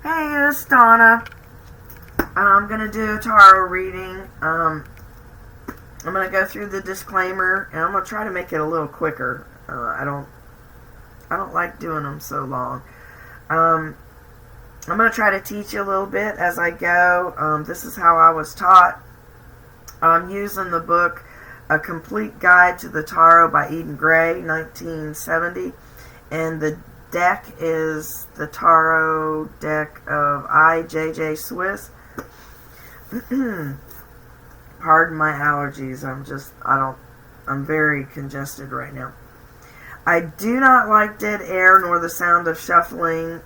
Hey, it's Donna. I'm going to do a tarot reading. I'm going to go through the disclaimer, and I'm going to try to make it a little quicker. I don't like doing them so long. I'm going to try to teach you a little bit as I go. This is how I was taught. I'm using the book A Complete Guide to the Tarot by Eden Gray, 1970. And the deck is the tarot deck of I.J.J. Swiss. Pardon my allergies. I'm very congested right now. I do not like dead air nor the sound of shuffling.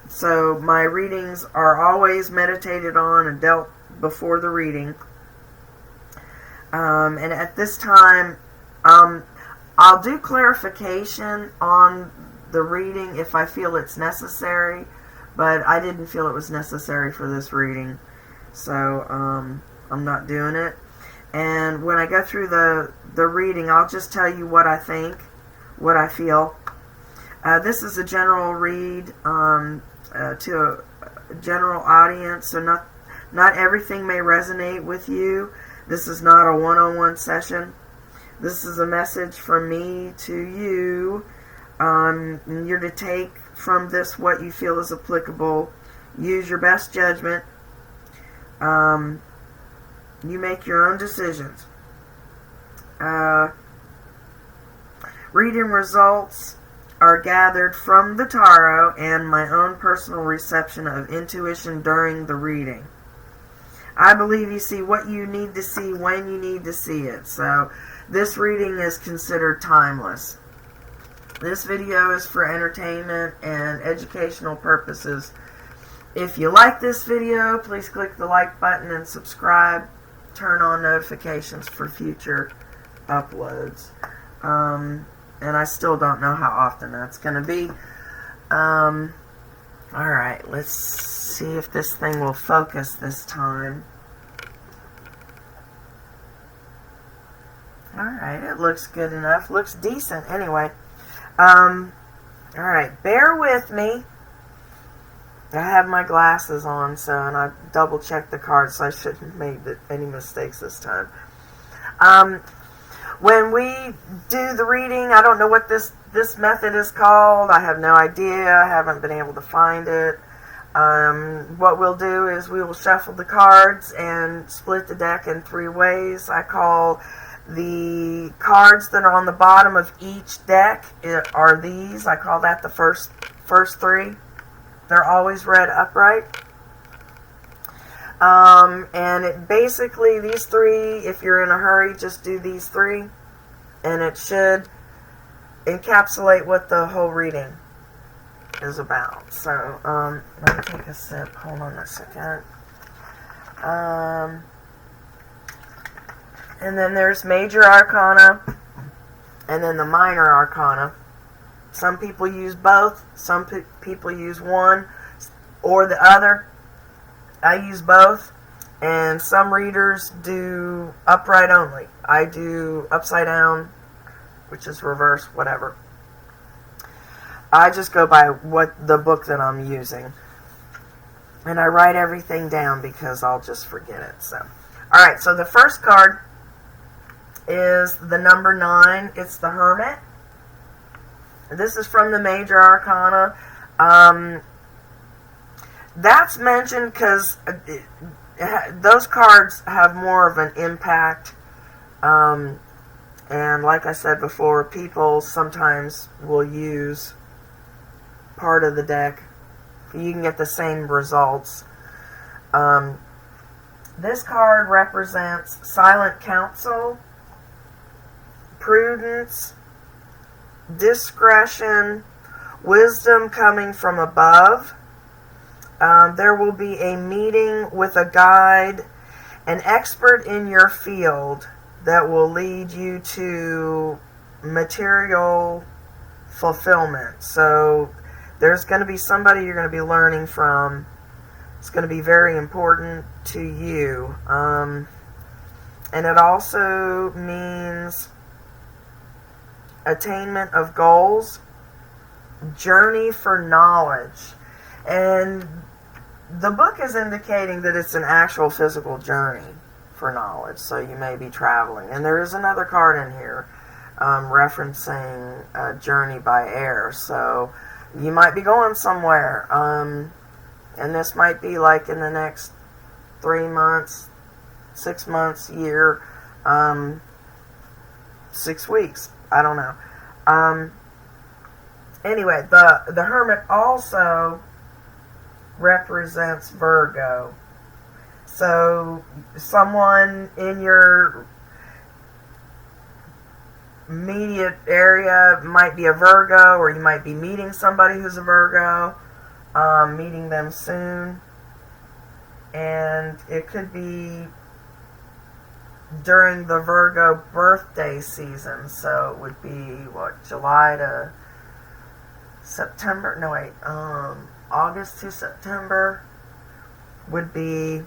So my readings are always meditated on and dealt before the reading. And at this time, I'll do clarification on the reading if I feel it's necessary, but I didn't feel it was necessary for this reading, so I'm not doing it. And when I go through the reading, I'll just tell you what I think, what I feel. This is a general read to a general audience, so not everything may resonate with you. This is not a one-on-one session. This is a message from me to you. You're to take from this what you feel is applicable. Use your best judgment. You make your own decisions. Reading results are gathered from the tarot and my own personal reception of intuition during the reading. I believe you see what you need to see when you need to see it. So this reading is considered timeless. This video is for entertainment and educational purposes. If you like this video, please click the like button and subscribe. Turn on notifications for future uploads. And I still don't know how often that's going to be. Alright, let's see if this thing will focus this time. Alright, it looks good enough. Looks decent anyway. Alright, bear with me. I have my glasses on, and I double checked the cards, so I shouldn't have made any mistakes this time. When we do the reading, I don't know what this method is called. I have no idea. I haven't been able to find it. What we'll do is we will shuffle the cards and split the deck in 3 ways. I call the cards that are on the bottom of each deck are these. I call that the first 3. They're always read upright. And it basically, these 3, if you're in a hurry, just do these 3. And it should encapsulate what the whole reading is about. So, let me take a sip. Hold on a second. And then there's major arcana, and then the minor arcana. Some people use both. Some people use one or the other. I use both. And some readers do upright only. I do upside down, which is reverse, whatever. I just go by what the book that I'm using. And I write everything down because I'll just forget it. So, alright, so the first card is the number 9. It's the Hermit. This is from the Major Arcana. That's mentioned because those cards have more of an impact. And like I said before, people sometimes will use part of the deck. You can get the same results. This card represents silent counsel, prudence, discretion, wisdom coming from above. There will be a meeting with a guide, an expert in your field that will lead you to material fulfillment. So there's going to be somebody you're going to be learning from. It's going to be very important to you. And it also means attainment of goals, journey for knowledge. And the book is indicating that it's an actual physical journey for knowledge, so you may be traveling. And there is another card in here referencing a journey by air, so you might be going somewhere, and this might be like in the next 3 months, 6 months, year, 6 weeks, I don't know. Anyway, the Hermit also represents Virgo. So someone in your immediate area might be a Virgo, or you might be meeting somebody who's a Virgo, meeting them soon. And it could be during the Virgo birthday season. So it would be, July to September? No, wait. August to September would be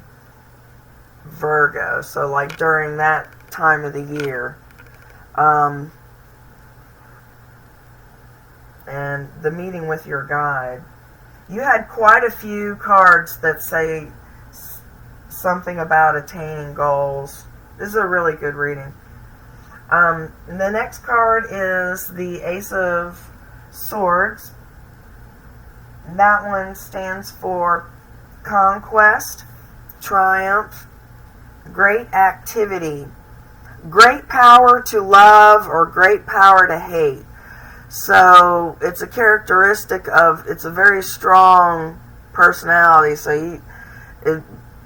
Virgo. So like during that time of the year. And the meeting with your guide. You had quite a few cards that say something about attaining goals. This is a really good reading. The next card is the Ace of Swords. That one stands for conquest, triumph, great activity, great power to love, or great power to hate. So it's a characteristic of, it's a very strong personality. So it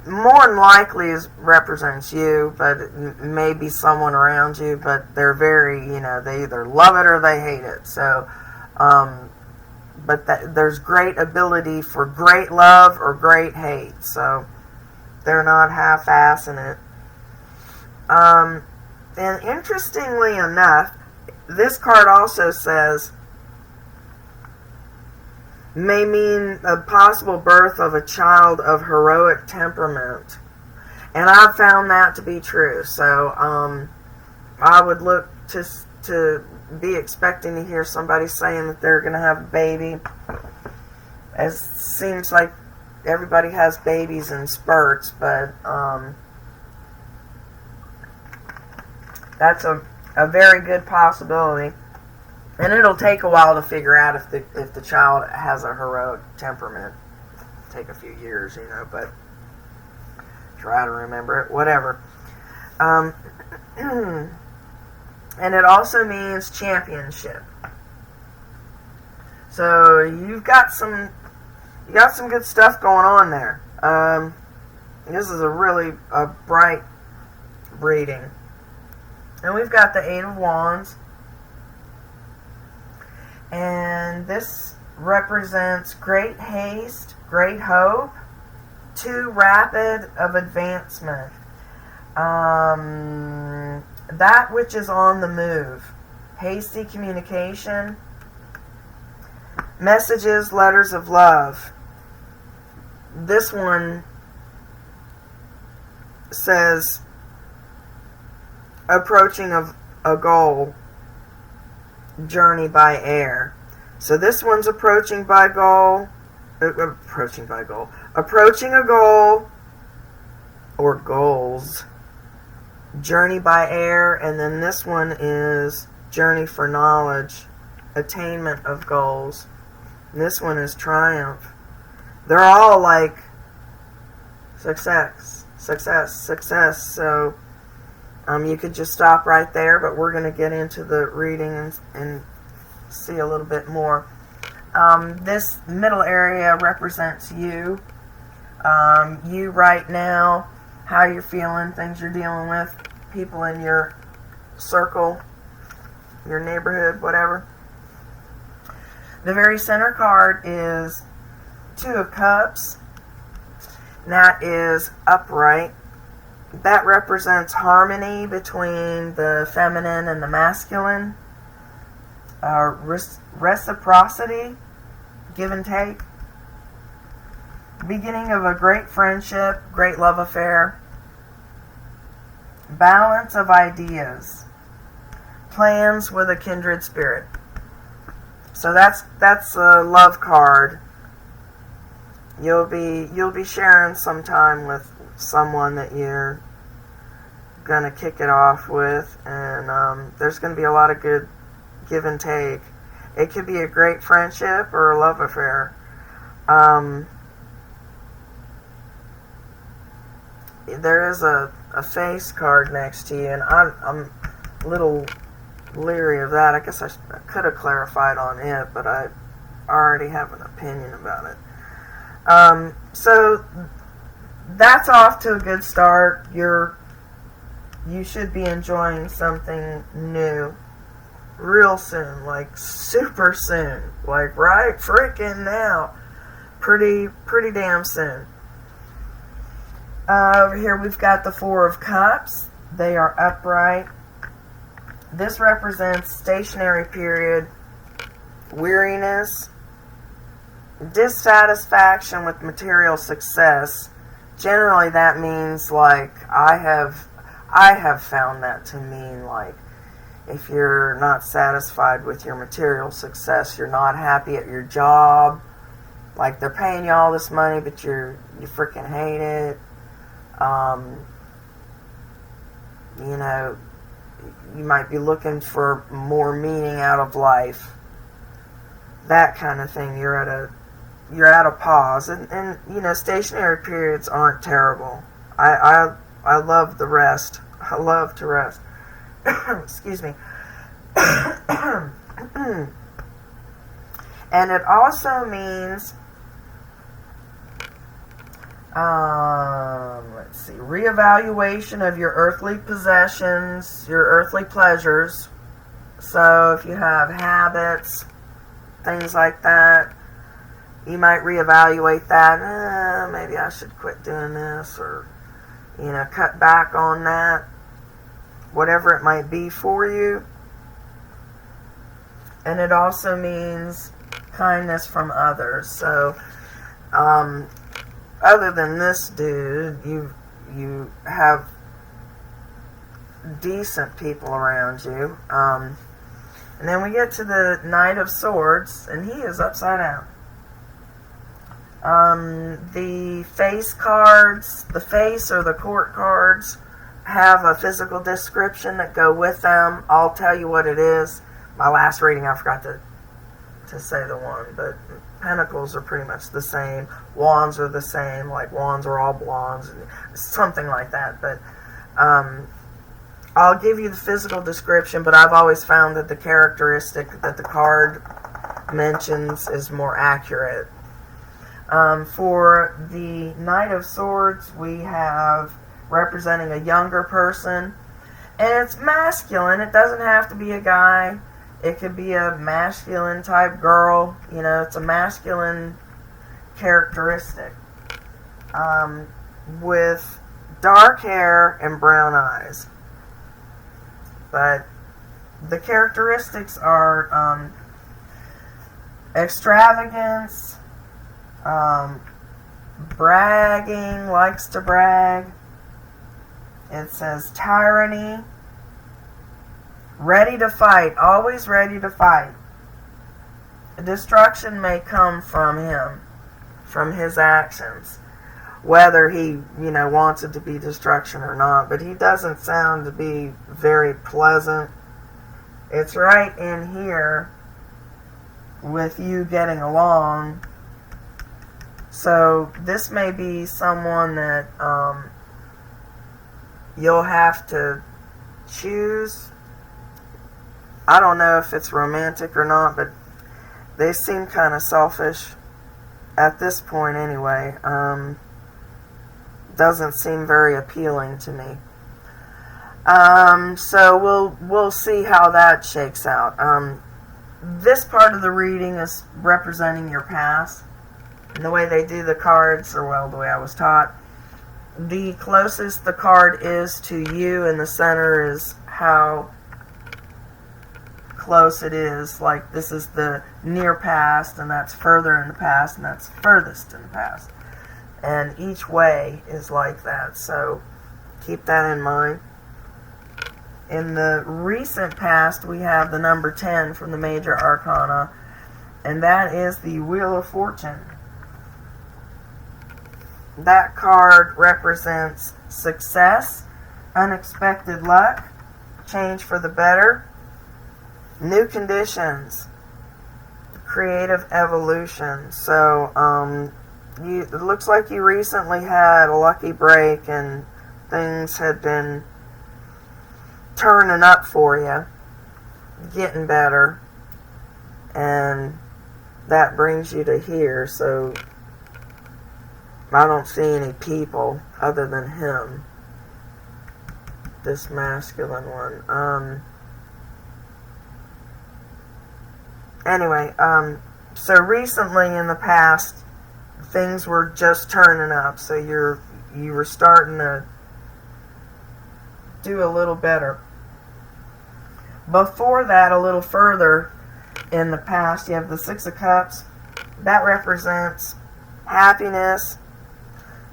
more than likely represents you, but it may be someone around you, but they're very, they either love it or they hate it. So, but there's great ability for great love or great hate. So they're not half-assing it. And interestingly enough, this card also says, may mean a possible birth of a child of heroic temperament. And I've found that to be true. So I would look to be expecting to hear somebody saying that they're going to have a baby. It seems like everybody has babies in spurts, but that's a very good possibility. And it'll take a while to figure out if the child has a heroic temperament. It'll take a few years, but try to remember it. Whatever. And it also means championship. So you got some good stuff going on there. This is a bright reading. And we've got the Eight of Wands. And this represents great haste, great hope, too rapid of advancement. That which is on the move. Hasty communication. Messages, letters of love. This one says approaching of a goal. Journey by air. So this one's approaching a goal, or goals. Journey by air, and then this one is journey for knowledge, attainment of goals. And this one is triumph. They're all like success. So you could just stop right there, but we're going to get into the reading and see a little bit more. This middle area represents you. You right now, how you're feeling, things you're dealing with, people in your circle, your neighborhood, whatever. The very center card is Two of Cups. And that is upright. That represents harmony between the feminine and the masculine. Reciprocity, give and take. Beginning of a great friendship, great love affair. Balance of ideas. Plans with a kindred spirit. So that's a love card. you'll be sharing some time with someone that you're gonna kick it off with, and there's gonna be a lot of good give and take. It could be a great friendship or a love affair. There is a face card next to you, and I'm a little leery of that. I guess I could have clarified on it, but I already have an opinion about it. So that's off to a good start. You should be enjoying something new real soon, like super soon, like right freaking now, pretty damn soon. Over here we've got the Four of Cups. They are upright. This represents stationary period, weariness, dissatisfaction with material success. Generally that means, like, I have found that to mean, like, if you're not satisfied with your material success, you're not happy at your job, like they're paying you all this money but you freaking hate it. You know, you might be looking for more meaning out of life, that kind of thing. You're at a pause, and you know, stationary periods aren't terrible. I love the rest. I love to rest. Excuse me. And it also means let's see, reevaluation of your earthly possessions, your earthly pleasures. So if you have habits, things like that, you might reevaluate that. Maybe I should quit doing this, or, you know, cut back on that, whatever it might be for you. And it also means kindness from others. So other than this dude, you have decent people around you. And then we get to the Knight of Swords, and he is upside down. The face cards, the face or the court cards, have a physical description that go with them. I'll tell you what it is. My last reading, I forgot to say the one, but pentacles are pretty much the same. Wands are the same, like wands are all blondes, and something like that. But I'll give you the physical description, but I've always found that the characteristic that the card mentions is more accurate. For the Knight of Swords, we have representing a younger person, and it's masculine. It doesn't have to be a guy. It could be a masculine type girl. You know, it's a masculine characteristic. With dark hair and brown eyes. But the characteristics are extravagance, bragging, likes to brag. It says tyranny, ready to fight, always ready to fight. Destruction may come from him, from his actions, whether he, you know, wants it to be destruction or not. But he doesn't sound to be very pleasant. It's right in here with you getting along. So this may be someone that you'll have to choose. I don't know if it's romantic or not, but they seem kind of selfish at this point anyway. Doesn't seem very appealing to me. So we'll see how that shakes out. This part of the reading is representing your past. And the way they do the cards, or well, the way I was taught, the closest the card is to you in the center is how close it is. Like, this is the near past, and that's further in the past, and that's furthest in the past. And each way is like that, so keep that in mind. In the recent past, we have the number 10 from the Major Arcana, and that is the Wheel of Fortune. that card represents success, unexpected luck, change for the better, new conditions, creative evolution. So, it looks like you recently had a lucky break and things had been turning up for you, getting better, and that brings you to here. So I don't see any people other than him, this masculine one. Anyway, so recently in the past, things were just turning up, so you were starting to do a little better. Before that, a little further in the past, you have the Six of Cups. That represents happiness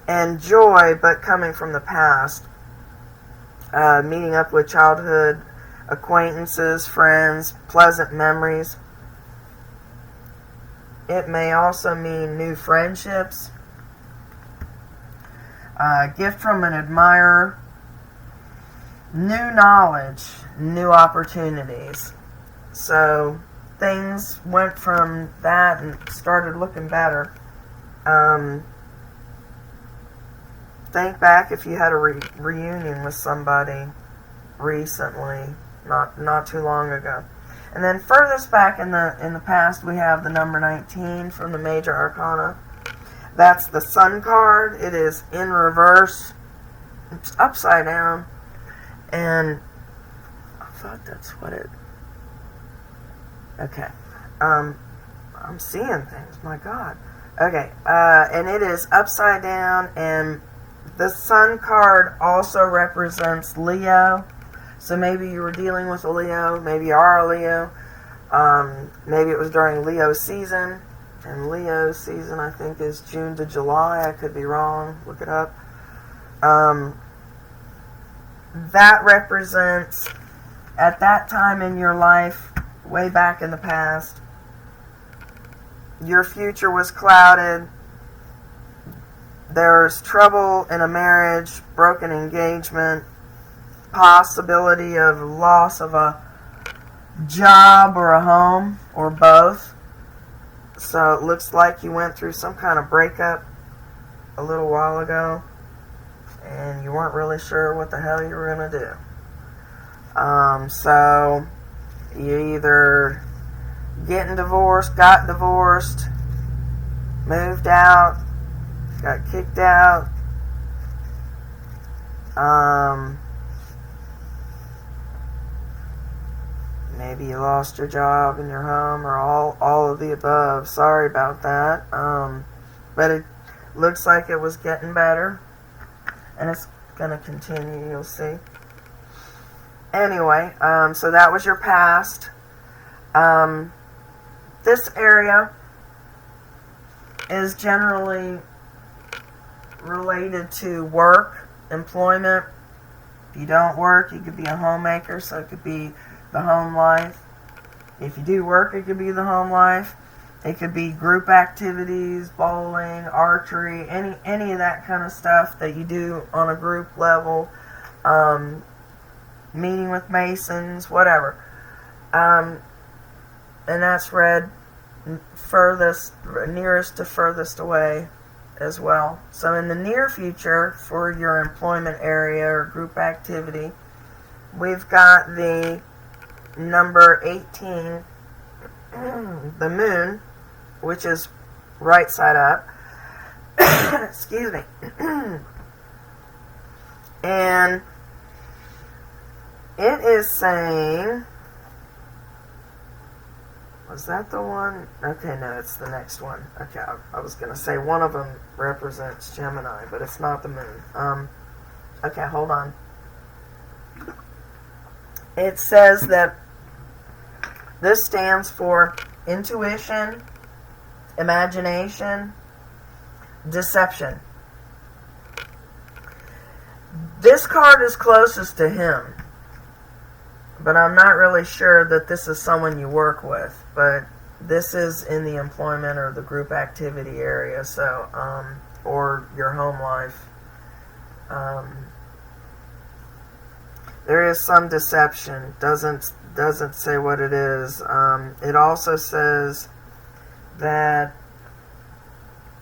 and joy, but coming from the past. Meeting up with childhood acquaintances, friends, pleasant memories. It may also mean new friendships, gift from an admirer, new knowledge, new opportunities. So things went from that and started looking better. Think back if you had a reunion with somebody recently, not too long ago. And then furthest back in the past, we have the number 19 from the Major Arcana. That's the Sun card. It is in reverse. It's upside down. And I thought that's what it... Okay. I'm seeing things. My God. Okay. And it is upside down. And the Sun card also represents Leo. So maybe you were dealing with a Leo. Maybe you are a Leo. Maybe it was during Leo season. And Leo season, I think, is June to July. I could be wrong. Look it up. That represents, at that time in your life, way back in the past, your future was clouded. There's trouble in a marriage, broken engagement, possibility of loss of a job or a home, or both. So it looks like you went through some kind of breakup a little while ago, and you weren't really sure what the hell you were going to do. So you either getting divorced, got divorced, moved out, got kicked out, maybe you lost your job and your home, or all of the above. Sorry about that. But it looks like it was getting better, and it's going to continue, you'll see. Anyway, so that was your past. This area is generally related to work, employment. If you don't work, you could be a homemaker, so it could be the home life. If you do work, it could be the home life. It could be group activities, bowling, archery, any of that kind of stuff that you do on a group level. Meeting with Masons, whatever. And that's read nearest to furthest away as well. So in the near future, for your employment area or group activity, we've got the number 18, the moon, which is right side up. Excuse me. And it is saying, was that the one? Okay, no, it's the next one. Okay, I was going to say one of them represents Gemini, but it's not the moon. Okay, hold on. It says that this stands for intuition, imagination, deception. This card is closest to him, but I'm not really sure that this is someone you work with, but this is in the employment or the group activity area, so, or your home life. There is some deception. Doesn't say what it is. It also says that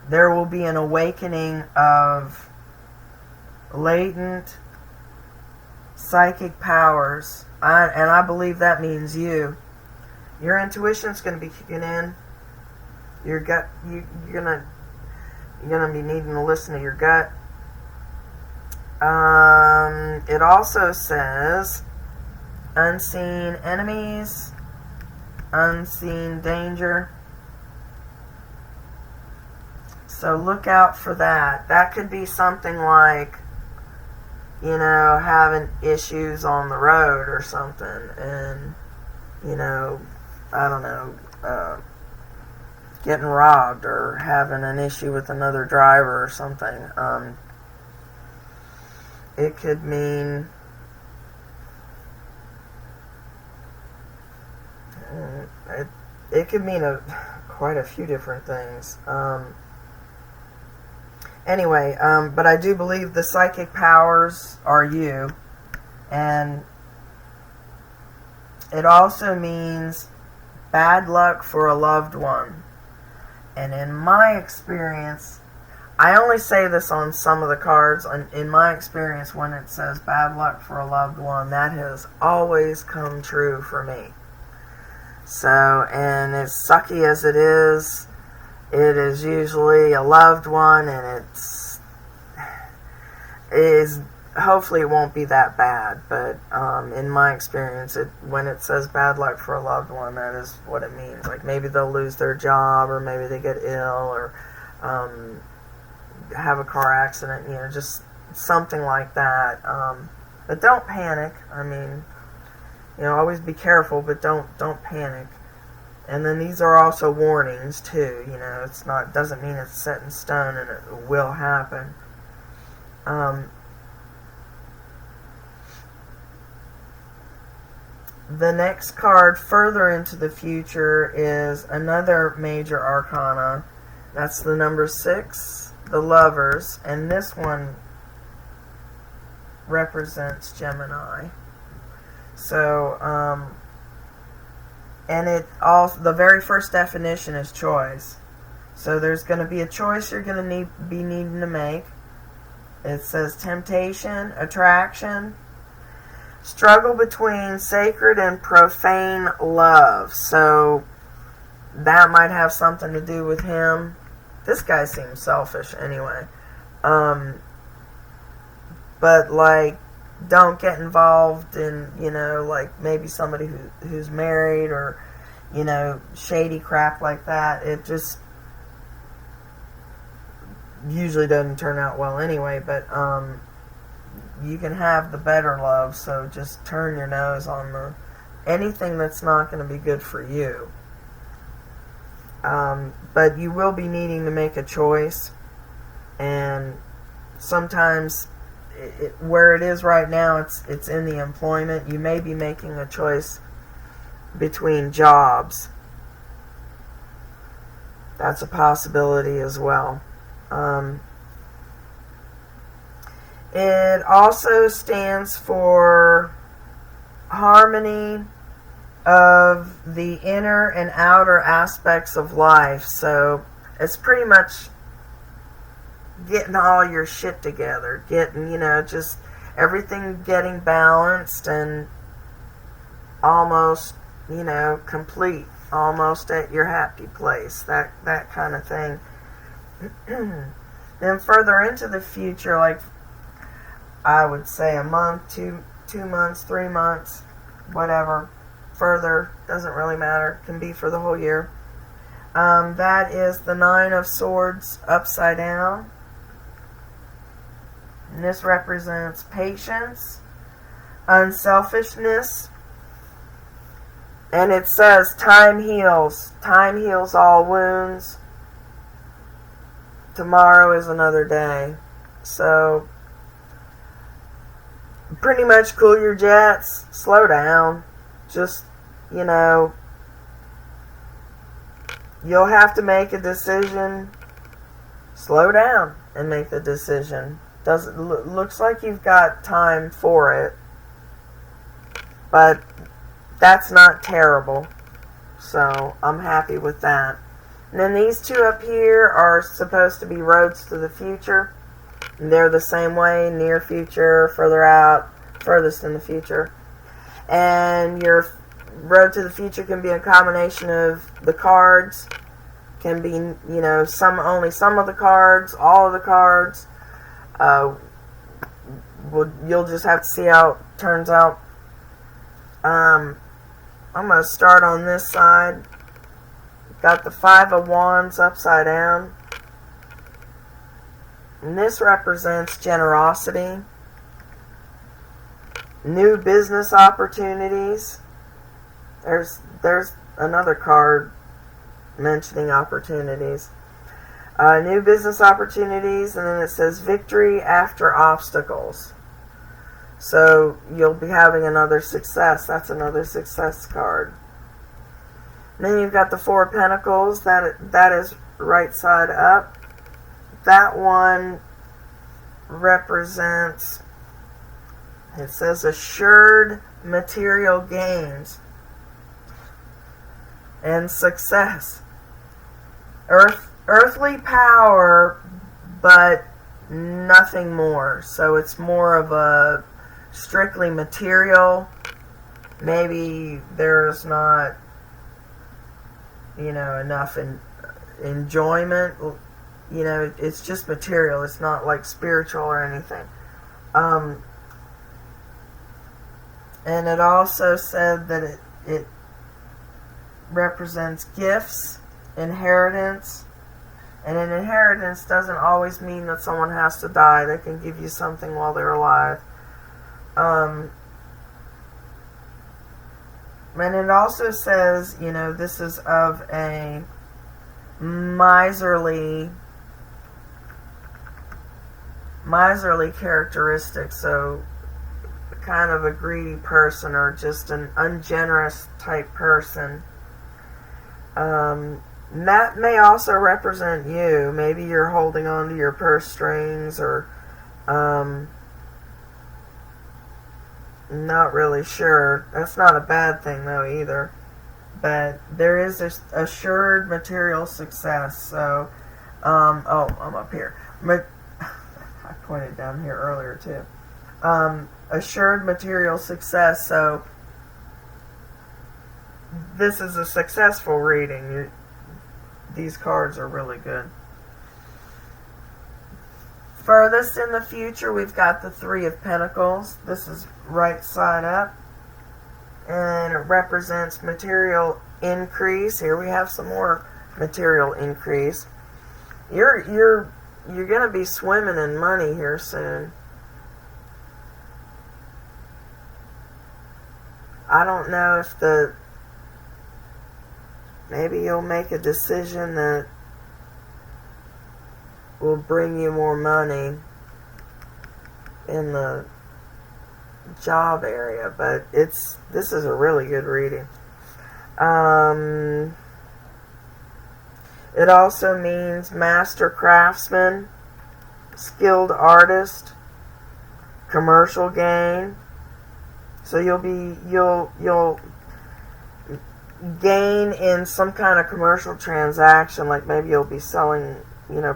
there will be an awakening of latent psychic powers, and I believe that means you. Your intuition's going to be kicking in. Your gut, you're gonna be needing to listen to your gut. It also says unseen enemies, unseen danger. So look out for that. That could be something like, having issues on the road or something, and, I don't know, getting robbed or having an issue with another driver or something. It could mean it could mean quite a few different things. Anyway, but I do believe the psychic powers are you, and it also means bad luck for a loved one. And in my experience, I only say this on some of the cards. In my experience, when it says bad luck for a loved one, that has always come true for me. So, and as sucky as it is usually a loved one, and it is hopefully it won't be that bad. But in my experience, when it says bad luck for a loved one, that is what it means. Like maybe they'll lose their job, or maybe they get ill, or have a car accident, just something like that. But don't panic. I mean, always be careful, but don't panic. And then these are also warnings too. Doesn't mean it's set in stone and it will happen. The next card further into the future is another major arcana. That's the number 6, the Lovers, and this one represents Gemini. So, and the very first definition is choice. So there's going to be a choice you're going to be needing to make. It says temptation, attraction, struggle between sacred and profane love. So that might have something to do with him. This guy seems selfish anyway. But don't get involved in, maybe somebody who's married or, shady crap like that. It just usually doesn't turn out well anyway, but you can have the better love, so just turn your nose on anything that's not going to be good for you. But you will be needing to make a choice, and sometimes where it is right now, it's in the employment. You may be making a choice between jobs. That's a possibility as well. It also stands for harmony of the inner and outer aspects of life. So it's pretty much getting all your shit together, getting, just everything getting balanced and almost, complete, almost at your happy place, that kind of thing. Then further into the future, like I would say a month, 2 months, 3 months, whatever, further, doesn't really matter, can be for the whole year. That is the 9 of Swords upside down. And this represents patience, unselfishness, and it says time heals. Time heals all wounds. Tomorrow is another day. So, pretty much cool your jets, slow down. Just, you'll have to make a decision slow down and make the decision. Looks like you've got time for it, but that's not terrible. So I'm happy with that. And then these two up here are supposed to be roads to the future. And they're the same way, near future, further out, furthest in the future. And your road to the future can be a combination of the cards. Can be, only some of the cards, all of the cards. You'll just have to see how it turns out. I'm going to start on this side. Got the Five of Wands upside down. And this represents generosity, new business opportunities. There's another card mentioning opportunities. New business opportunities, and then it says victory after obstacles. So you'll be having another success. That's another success card. And then you've got the Four of Pentacles. That is right side up. That one represents, it says, assured material gains and success. Earthly power, but nothing more. So it's more of a strictly material. Maybe there's not, enough enjoyment. It's just material. It's not like spiritual or anything. And it also said that it represents gifts, inheritance. And an inheritance doesn't always mean that someone has to die. They can give you something while they're alive. And it also says, this is of a miserly characteristic. So kind of a greedy person or just an ungenerous type person. That may also represent you. Maybe you're holding on to your purse strings, or not really sure. That's not a bad thing though either. But there is this assured material success. So, I'm up here. I pointed down here earlier too. Assured material success. So this is a successful reading. These cards are really good. Furthest in the future, we've got the Three of Pentacles. This is right side up, and it represents material increase. Here we have some more material increase. You're gonna be swimming in money here soon. I don't know if maybe you'll make a decision that will bring you more money in the job area, but this is a really good reading. It also means master craftsman, skilled artist, commercial gain. So you'll gain in some kind of commercial transaction, like maybe you'll be selling,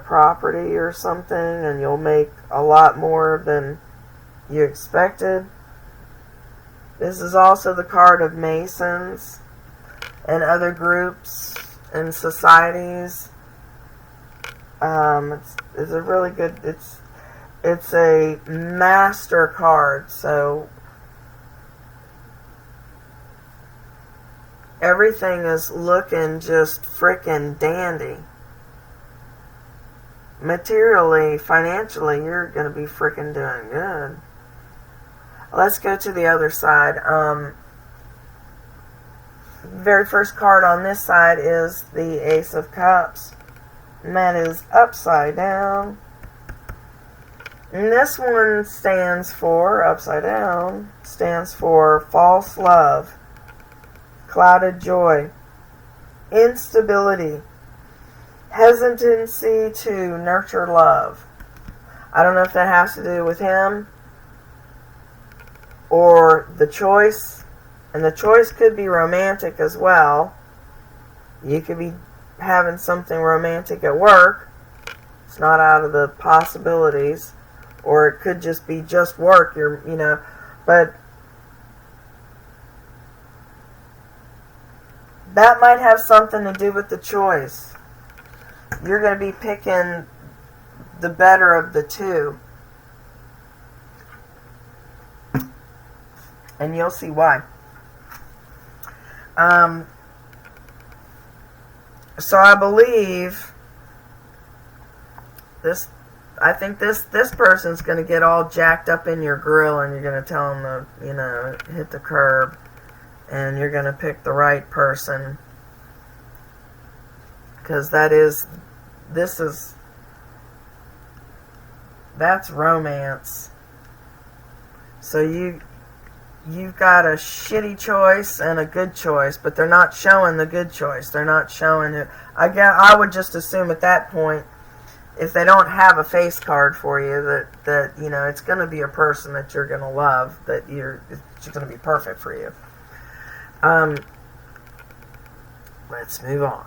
property or something, and you'll make a lot more than you expected. This is also the card of Masons and other groups and societies. It's a really good, it's a master card, so everything is looking just frickin' dandy. Materially, financially, you're going to be frickin' doing good. Let's go to the other side. Very first card on this side is the Ace of Cups. And that is upside down. And this one stands for, upside down, stands for false love, clouded joy, instability, hesitancy to nurture love. I don't know if that has to do with him or the choice. And the choice could be romantic as well. You could be having something romantic at work. It's not out of the possibilities. Or it could just be just work. But that might have something to do with the choice. You're going to be picking the better of the two. And you'll see why. So I believe this. I think this person's going to get all jacked up in your grill, and you're going to tell them to hit the curb, and you're going to pick the right person, because that's romance. So you've got a shitty choice and a good choice, but they're not showing the good choice. They're not showing it. I would just assume at that point, if they don't have a face card for you, that it's going to be a person that you're going to love, it's going to be perfect for you. Let's move on.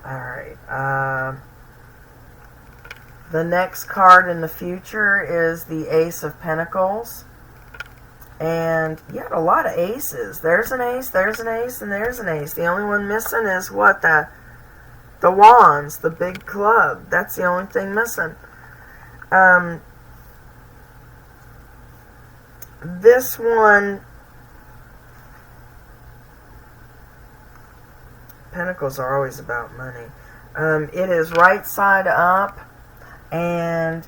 All right. The next card in the future is the Ace of Pentacles. And you had a lot of aces. There's an ace, there's an ace, and there's an ace. The only one missing is what? The wands, the big club. That's the only thing missing. This one, Pentacles are always about money. It is right side up, and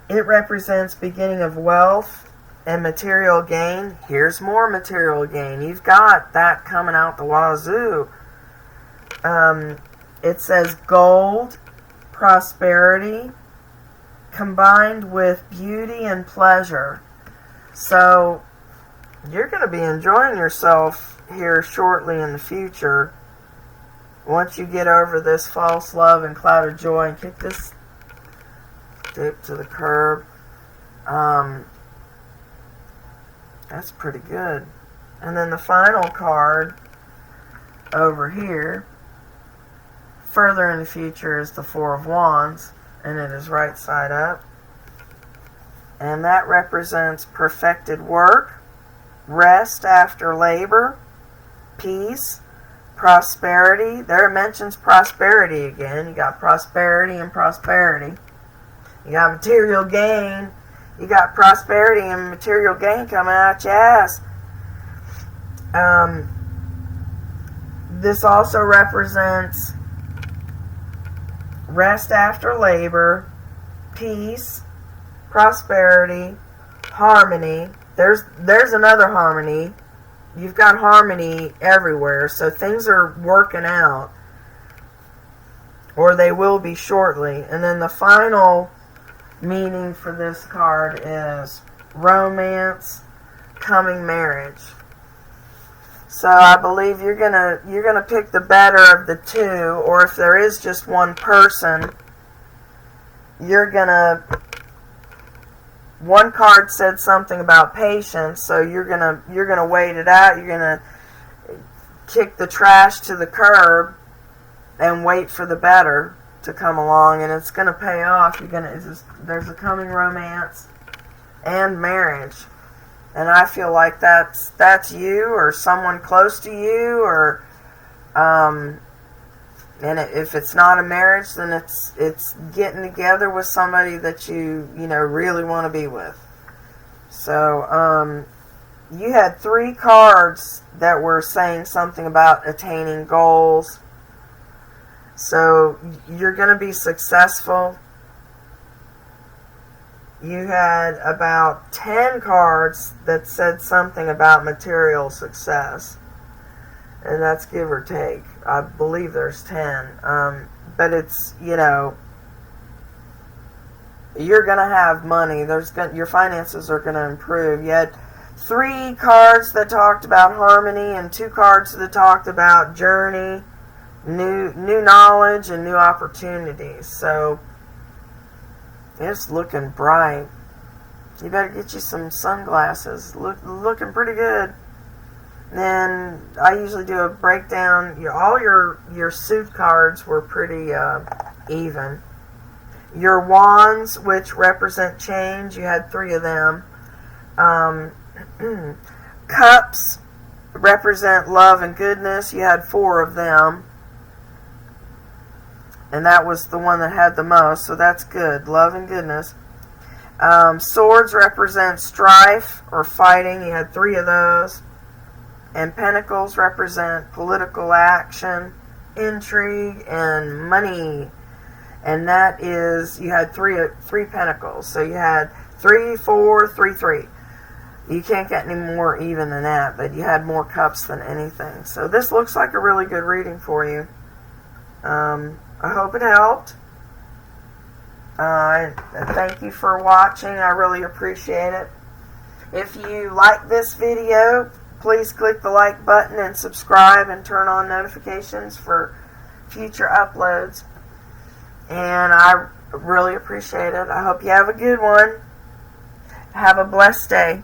it represents beginning of wealth and material gain. Here's more material gain. You've got that coming out the wazoo. It says gold, prosperity, combined with beauty and pleasure. So you're going to be enjoying yourself here shortly in the future. Once you get over this false love and cloud of joy and kick this dick to the curb. That's pretty good. And then the final card over here, further in the future, is the Four of Wands, and it is right side up. And that represents perfected work, rest after labor, peace, prosperity. There it mentions prosperity again. You got prosperity and prosperity. You got material gain. You got prosperity and material gain coming out your ass. This also represents rest after labor, peace, prosperity, harmony. There's another harmony. You've got harmony everywhere, so things are working out, or they will be shortly. And then the final meaning for this card is romance, coming marriage. So I believe you're gonna pick the better of the two, or if there is just one person, one card said something about patience, so you're gonna wait it out. You're gonna kick the trash to the curb and wait for the better to come along, and it's gonna pay off. There's a coming romance and marriage, and I feel like that's you or someone close to you, or and if it's not a marriage, then it's getting together with somebody that you really want to be with. So you had 3 cards that were saying something about attaining goals. So you're going to be successful. You had about 10 cards that said something about material success. And that's give or take. I believe there's 10. But it's, you're going to have money. Your finances are going to improve. You had 3 cards that talked about harmony and 2 cards that talked about journey. new knowledge and new opportunities. So it's looking bright. You better get you some sunglasses. Looking pretty good. Then I usually do a breakdown. All your suit cards were pretty even. Your wands, which represent change, you had 3 of them. Cups represent love and goodness. You had 4 of them. And that was the one that had the most, so that's good. Love and goodness. Swords represent strife or fighting. You had 3 of those. And pentacles represent political action, intrigue, and money. And that is, you had three pentacles. So you had 3, 4, 3, 3. You can't get any more even than that, but you had more cups than anything. So this looks like a really good reading for you. I hope it helped. Thank you for watching. I really appreciate it. If you like this video, please click the like button and subscribe and turn on notifications for future uploads. And I really appreciate it. I hope you have a good one. Have a blessed day.